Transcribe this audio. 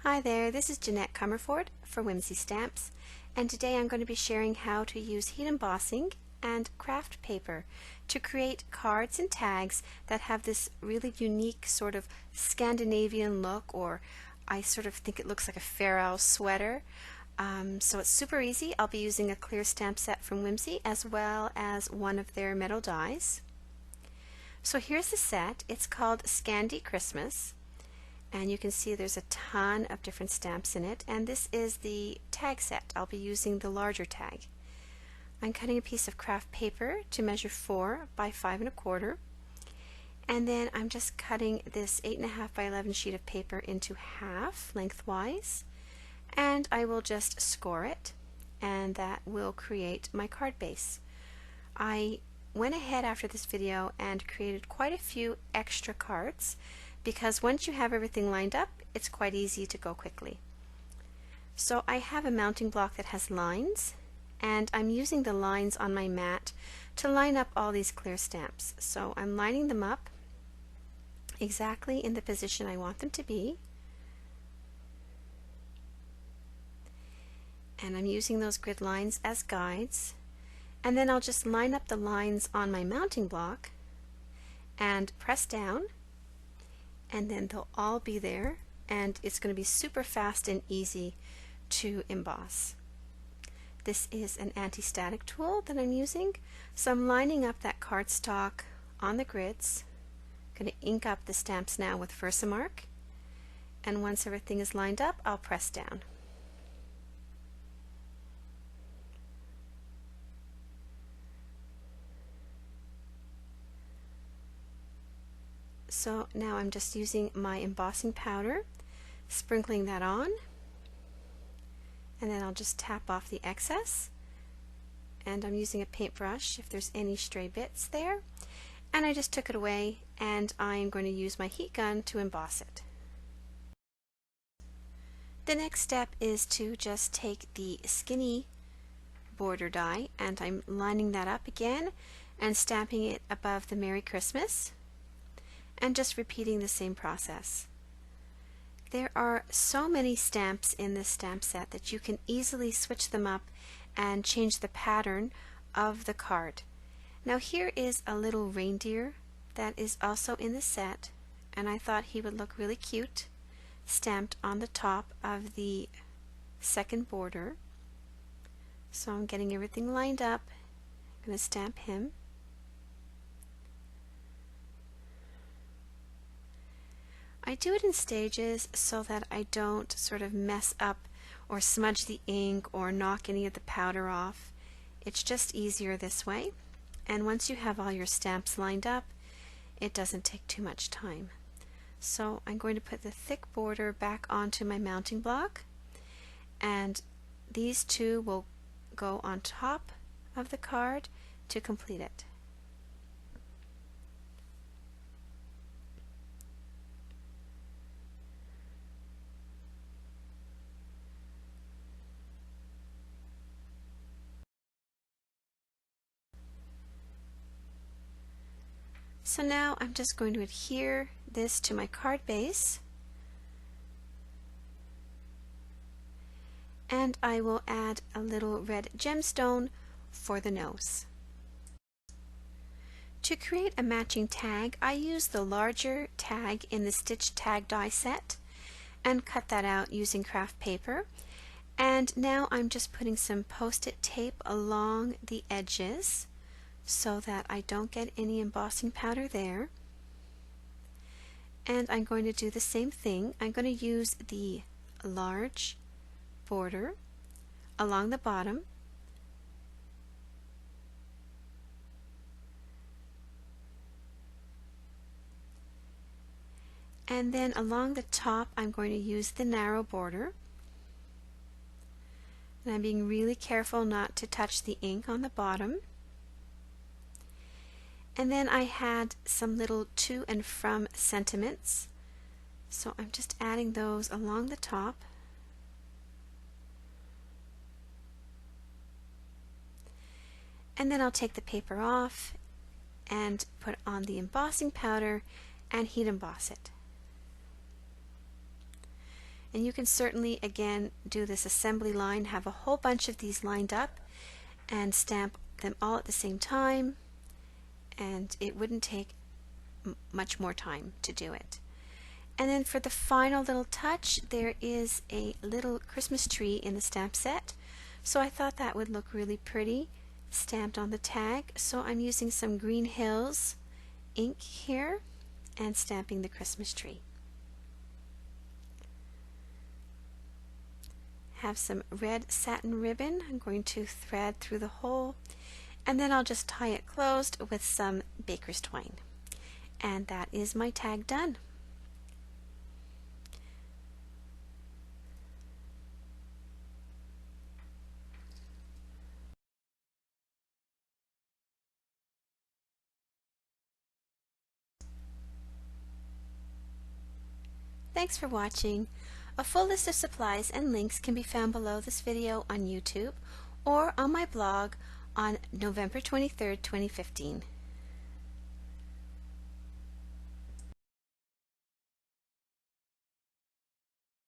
Hi there, this is Jeanette Comerford for Whimsy Stamps, and today I'm going to be sharing how to use heat embossing and Kraft paper to create cards and tags that have this really unique sort of Scandinavian look, or I sort of think it looks like a FairIsle sweater. So it's super easy. I'll be using a clear stamp set from Whimsy as well as one of their metal dies. So here's the set. It's called Scandi Christmas. And you can see there's a ton of different stamps in it, and this is the tag set. I'll be using the larger tag. I'm cutting a piece of Kraft paper to measure 4 by 5 1/4, and then I'm just cutting this 8 1/2 by 11 sheet of paper into half lengthwise, and I will just score it, and that will create my card base. I went ahead after this video and created quite a few extra cards, because once you have everything lined up, it's quite easy to go quickly. So I have a mounting block that has lines, and I'm using the lines on my mat to line up all these clear stamps. So I'm lining them up exactly in the position I want them to be, and I'm using those grid lines as guides, and then I'll just line up the lines on my mounting block and press down, and then they'll all be there, and it's going to be super fast and easy to emboss. This is an anti-static tool that I'm using, so I'm lining up that cardstock on the grids. I'm going to ink up the stamps now with VersaMark, and once everything is lined up, I'll press down. So now I'm just using my embossing powder, sprinkling that on, and then I'll just tap off the excess, and I'm using a paintbrush if there's any stray bits there, and I just took it away, and I'm going to use my heat gun to emboss it. The next step is to just take the skinny border die, and I'm lining that up again and stamping it above the Merry Christmas, and just repeating the same process. There are so many stamps in this stamp set that you can easily switch them up and change the pattern of the card. Now here is a little reindeer that is also in the set, and I thought he would look really cute stamped on the top of the second border. So I'm getting everything lined up. I'm going to stamp him. I do it in stages so that I don't sort of mess up or smudge the ink or knock any of the powder off. It's just easier this way, and once you have all your stamps lined up, it doesn't take too much time. So I'm going to put the thick border back onto my mounting block, and these two will go on top of the card to complete it. So now I'm just going to adhere this to my card base, and I will add a little red gemstone for the nose. To create a matching tag, I use the larger tag in the stitch tag die set and cut that out using Kraft paper. And now I'm just putting some post-it tape along the edges so that I don't get any embossing powder there. And I'm going to do the same thing. I'm going to use the large border along the bottom, and then along the top I'm going to use the narrow border, and I'm being really careful not to touch the ink on the bottom. And then I had some little to and from sentiments, so I'm just adding those along the top. And then I'll take the paper off and put on the embossing powder and heat emboss it. And you can certainly, again, do this assembly line, have a whole bunch of these lined up and stamp them all at the same time, and it wouldn't take much more time to do it. And then for the final little touch, there is a little Christmas tree in the stamp set. So I thought that would look really pretty stamped on the tag. So I'm using some Green Hills ink here and stamping the Christmas tree. Have some red satin ribbon. I'm going to thread through the hole, and then I'll just tie it closed with some baker's twine. And that is my tag done. Thanks for watching. A full list of supplies and links can be found below this video on YouTube or on my blog on November 23rd, 2015.